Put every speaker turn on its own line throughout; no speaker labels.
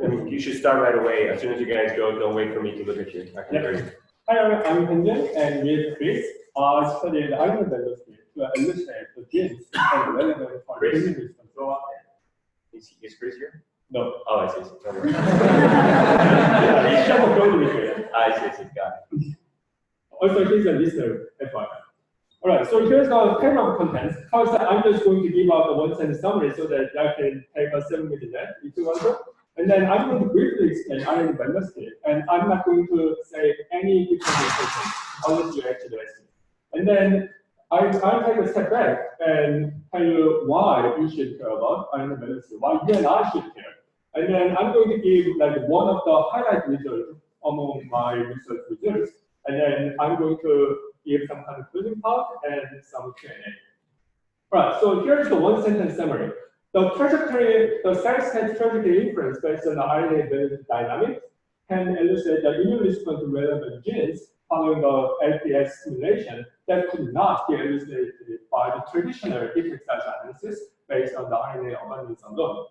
And you should start right away. As soon as you guys go, don't wait for me to look at you. I can hear you.
Hi, I'm Hyunjin, and with Chris, studied RNA biology to illustrate the genes and relevant for immune response.
Go up there. Is Chris here?
No.
Oh, I see. No worries. I see. Got it.
Also, he's a listener as well. All right, so here's the kernel of contents. First, I'm just going to give out a one-sentence summary so that I can take a 7-minute nap if you want to. And then I'm going to briefly explain RNA velocity, and I'm not going to say any information unless you actually ask me. And then I'll take a step back and tell you why you should care about RNA velocity, why you and I should care. And then I'm going to give like one of the highlight results among my research results, and then I'm going to give some kind of closing talk and some Q&A. Right, so here's the one-sentence summary. The cell state trajectory inference based on the RNA velocity dynamics can illustrate the immune response to relevant genes following the LPS simulation that could not be illustrated by the traditional effect size analysis based on the RNA abundance alone.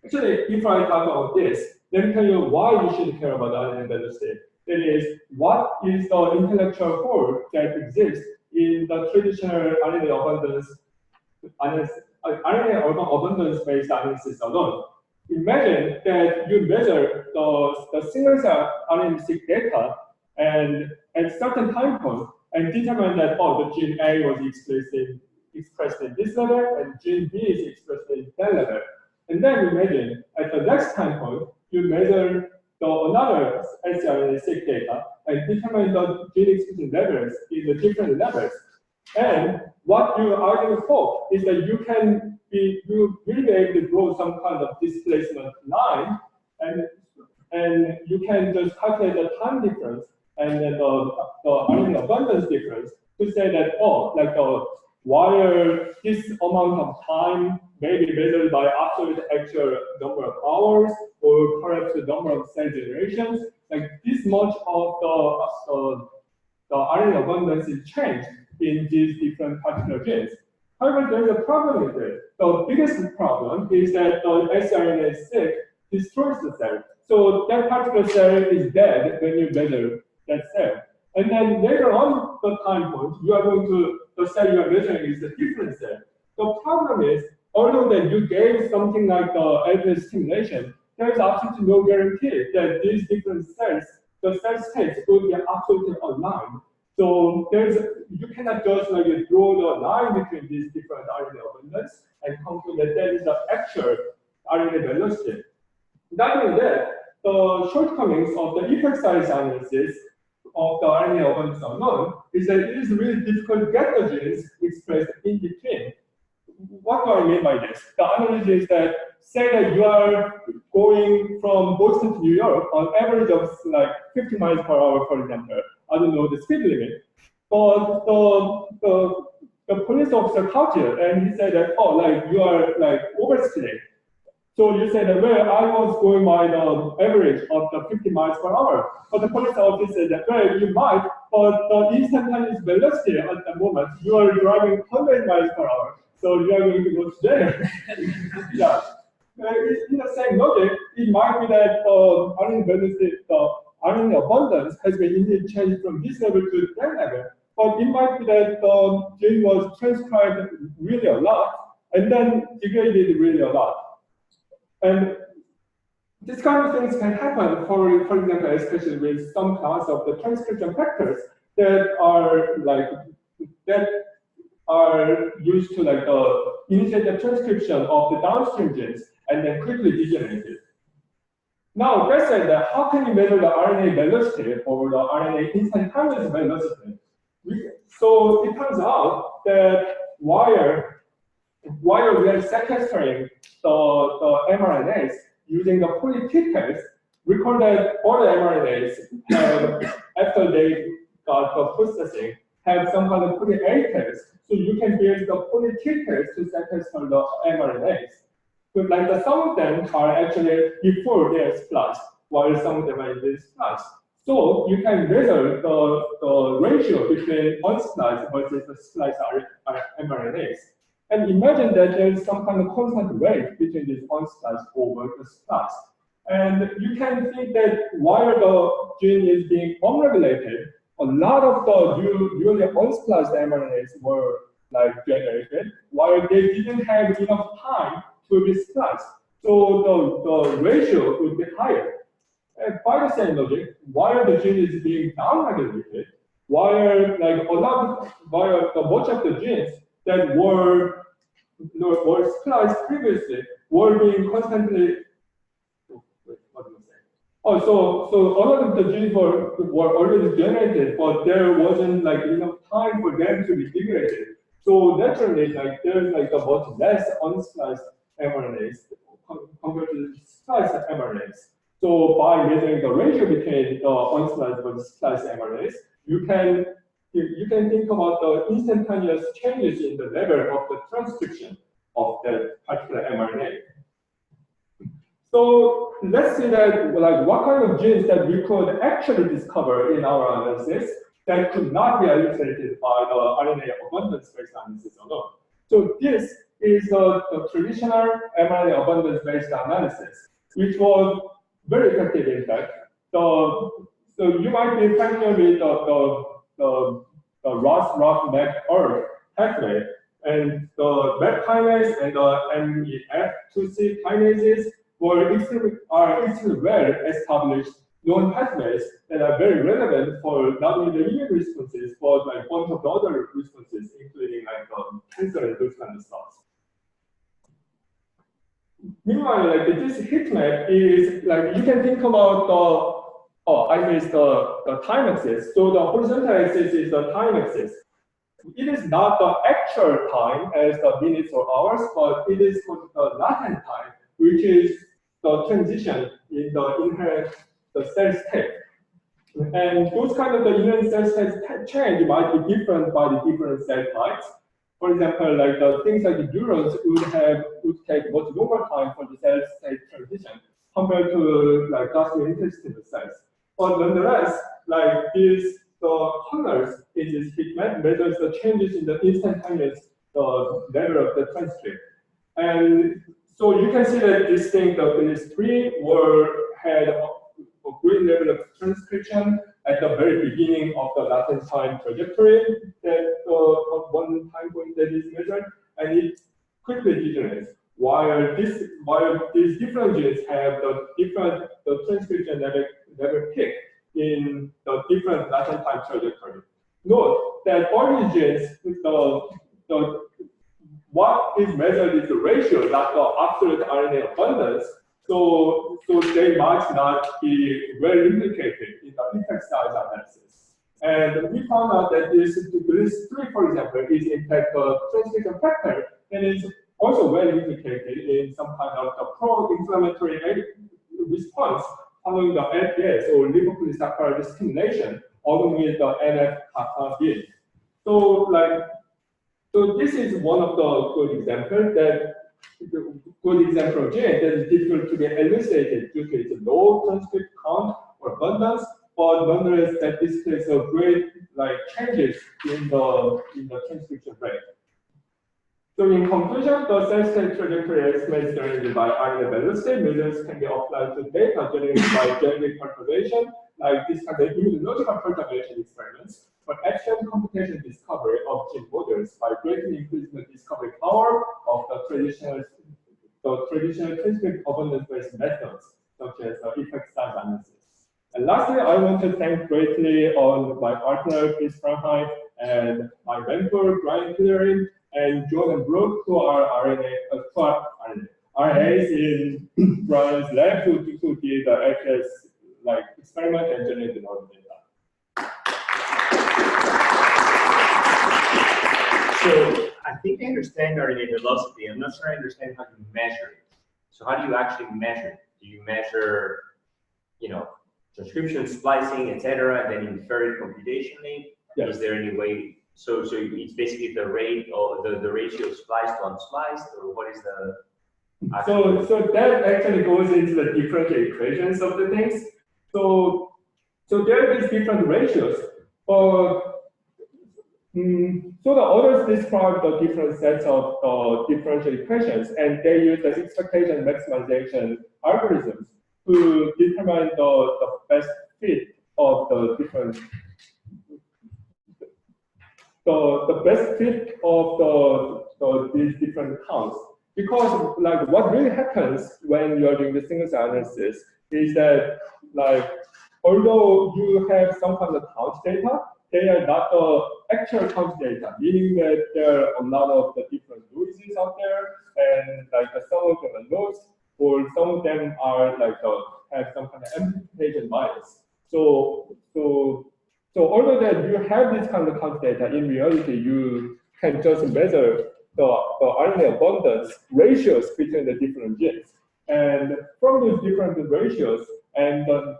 Actually, if I talk about this, let me tell you why you should care about RNA velocity. That is, what is the intellectual core that exists in the traditional RNA abundance-based analysis alone? Imagine that you measure the single cell RNA-seq data and at certain time point and determine that the gene A was expressed in this level and gene B is expressed in that level. And then imagine at the next time point you measure another scRNA-seq data and determine the gene expression levels in the different levels. And what you are going to hope is that you will be able to draw some kind of displacement line, and you can just calculate the time difference and then the RNA abundance difference to say that while this amount of time may be measured by absolute actual number of hours or perhaps the number of cell generations, like this much of the RNA abundance is changed in these different particular genes. However, there's a problem with it. The biggest problem is that the scRNA-seq destroys the cell. So that particular cell is dead when you measure that cell. And then later on the time point, you are going to, the cell you are measuring is a different cell. The problem is, although that you gave something like the LPS stimulation, there is absolutely no guarantee that these different cells, the cell states will be absolutely aligned. So you cannot just draw the line between these different RNA abundance and conclude that that is the actual RNA velocity. Not only that, the shortcomings of the effect size analysis of the RNA abundance alone is that it is really difficult to get the genes expressed in between. What do I mean by this? The analogy is that, say that you are going from Boston to New York on average of 50 miles per hour, for example. I don't know the speed limit, but the police officer caught you and he said that, you are overspeeding. So you said that, well, I was going by the average of the 50 miles per hour. But the police officer said that, well, you might, but the instantaneous velocity at the moment, you are driving 100 miles per hour. So you are going to go to jail. Yeah. In the same logic, it might be that the RNA velocity, the RNA abundance has been indeed changed from this level to that level. But it might be that the gene was transcribed really a lot and then degraded really a lot. And this kind of things can happen, for example, especially with some class of the transcription factors that are used to initiate the transcription of the downstream genes and then quickly degenerate it. Now, that said, how can you measure the RNA velocity or the RNA instantaneous velocity? So it turns out that while we are sequestering the mRNAs using the poly-T test, recall that all the mRNAs after they got the processing have some kind of poly-A test, so you can build the poly-T test to sequester the mRNAs. But some of them are actually before they are spliced, while some of them are in spliced. So you can measure the ratio between unspliced versus the spliced mRNAs. And imagine that there is some kind of constant rate between these unspliced over the spliced. And you can think that while the gene is being unregulated, a lot of the newly unspliced mRNAs were like generated, while they didn't have enough time to be spliced. So the ratio would be higher. And by the same logic, while the gene is being downregulated, while much of the genes that were spliced previously were being constantly. What do you say? Oh, so a lot of the genes were already generated, but there wasn't like enough time for them to be degraded. So naturally, like there's like a much less unspliced mRNAs compared to spliced mRNAs. So by measuring the ratio between the unspliced and spliced mRNAs, you can think about the instantaneous changes in the level of the transcription of that particular mRNA. So let's see that like what kind of genes that we could actually discover in our analysis that could not be elucidated by the RNA abundance-based analysis alone. So this is the traditional mRNA abundance-based analysis, which was very effective in fact. So you might be familiar with the ROS/ROF/MEK/ERG pathway, and the MEK kinase and the MEF2C kinases are extremely well established known pathways that are very relevant for not only the immune responses, but like a bunch of other responses, including like cancer and those kind of stuff. Meanwhile, like this heat map is like you can think about the time axis. So the horizontal axis is the time axis. It is not the actual time as the minutes or hours, but it is the latent time, which is the transition in the inherent cell state. And those kind of the inherent cell state change might be different by the different cell types. For example, like the things like the neurons would take much longer time for the cell state transition compared to like gastrointestinal cells. But nonetheless, like the colors in this heat map measures the changes in the instantaneous level of the transcript. And so you can see that these things, these three had a great level of transcription at the very beginning of the latent time trajectory that one time point that is measured, and it quickly degenerates. While these different genes have the transcription level peak in the different latent time trajectory. Note that all these genes, what is measured is the ratio, not the absolute RNA abundance. So they might not be well implicated in the effect size analysis. And we found out that this 3, for example, is in fact a transcription factor, and is also well implicated in some kind of the pro-inflammatory response following the LPS or lipopolysaccharide stimulation along with the NF-kappa gene. So this is one of the good examples of gene that is difficult to be elucidated due to its low transcript count or abundance, but nonetheless that displays a great changes in the transcription rate. So in conclusion, the cell state trajectory estimates generated by RNA velocity measures can be applied to data generated by genetic perturbation, like this kind of immunological perturbation experiments, but action computation discovery of gene models by greatly increasing the discovery power of the traditional transcript abundance-based methods, such as effect size analysis. And lastly, I want to thank greatly on my partner, Chris Franheim, and my mentor, Brian Hillary, and Jordan Brooke, who are RNAs in Brian's lab, who did the HS experiment and generated all the data.
So I think I understand RNA velocity. I'm not sure I understand how you measure it. So how do you actually measure it? Do you measure, transcription, splicing, etc., and then infer it computationally?
Yes.
Is there any way? So it's basically the rate or the ratio of spliced to unspliced, or what is the?
So that actually goes into the differential equations of the things. So there are these different ratios. So the authors describe the different sets of differential equations, and they use the expectation maximization algorithms to determine the best fit of the different the best fit of these different counts. Because like what really happens when you're doing the single cell analysis is that like although you have some kind of count data, they are not the actual count data, meaning that there are a lot of the different noises out there, and like some of them are nodes, or some of them are like have some kind of amplification bias. So although that you have this kind of count data, in reality you can just measure the RNA abundance ratios between the different genes. And from those different ratios and the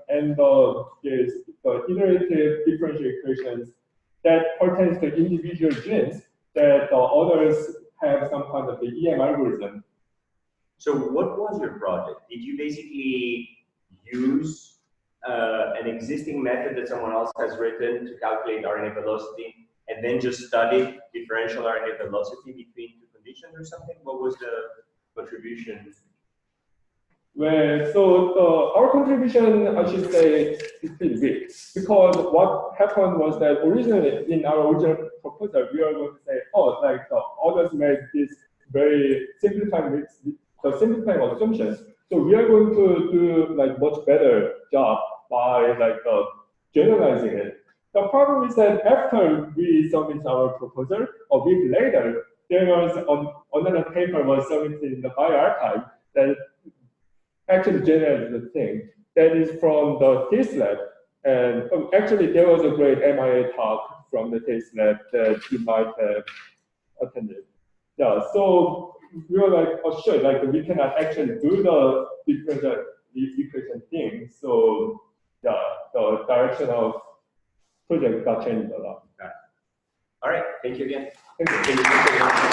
iterative differential equations that pertains to individual genes, that others have some kind of the EM algorithm.
So what was your project? Did you basically use an existing method that someone else has written to calculate RNA velocity, and then just study differential RNA velocity between two conditions or something? What was the contribution?
Well, so our contribution, I should say, is pretty big, because what happened was that originally in our original proposal, we were going to say, oh, like the others made this very simplifying assumptions. So we are going to do like much better job by like generalizing it. The problem is that after we submit our proposal, a week later, there was another paper was submitted in the bioarchive that actually generated the thing. That is from the TIS lab. And actually, there was a great MIA talk from the TIS lab that you might have attended. Yeah, so we were like, oh, sure, like we cannot actually do the differential equation thing. So yeah, the direction of project got changed a lot.
All right, thank you again.
Thank you.